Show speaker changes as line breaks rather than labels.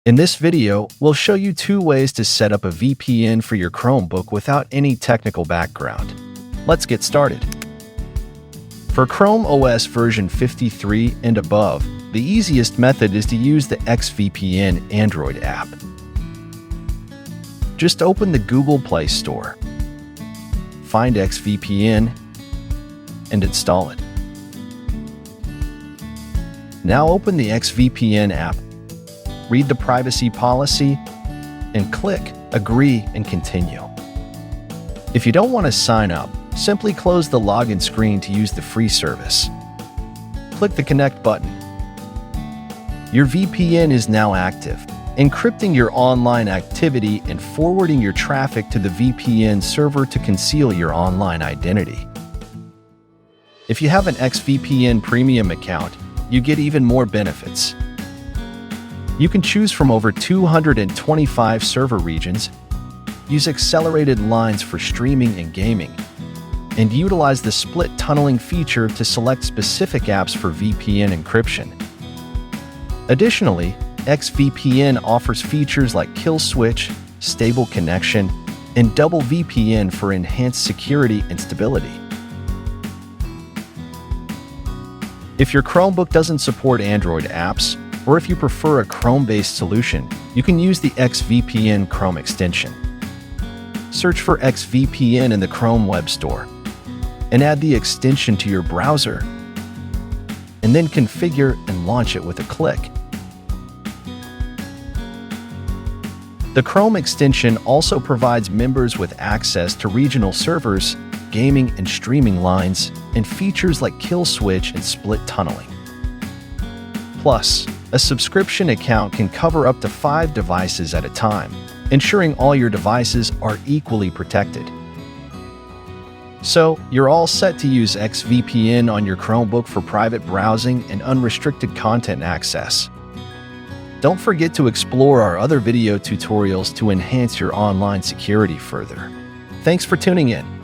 In this video, we'll show you 2 ways to set up a VPN for your Chromebook without any technical background. Let's get started. For Chrome OS version 53 and above, the easiest method is to use the X-VPN Android app. Just open the Google Play Store, find X-VPN, and install it. Now open the X-VPN app, read the privacy policy, and click Agree and Continue. If you don't want to sign up, simply close the login screen to use the free service. Click the Connect button. Your VPN is now active, encrypting your online activity and forwarding your traffic to the VPN server to conceal your online identity. If you have an X-VPN Premium account, you get even more benefits. You can choose from over 225 server regions, use accelerated lines for streaming and gaming, and utilize the split tunneling feature to select specific apps for VPN encryption. Additionally, X-VPN offers features like kill switch, stable connection, and double VPN for enhanced security and stability. If your Chromebook doesn't support Android apps, or if you prefer a Chrome-based solution, you can use the X-VPN Chrome extension. Search for X-VPN in the Chrome Web Store, and add the extension to your browser, and then configure and launch it with a click. The Chrome extension also provides members with access to regional servers, gaming and streaming lines, and features like kill switch and split tunneling. Plus, a subscription account can cover up to 5 devices at a time, ensuring all your devices are equally protected. So, you're all set to use X-VPN on your Chromebook for private browsing and unrestricted content access. Don't forget to explore our other video tutorials to enhance your online security further. Thanks for tuning in.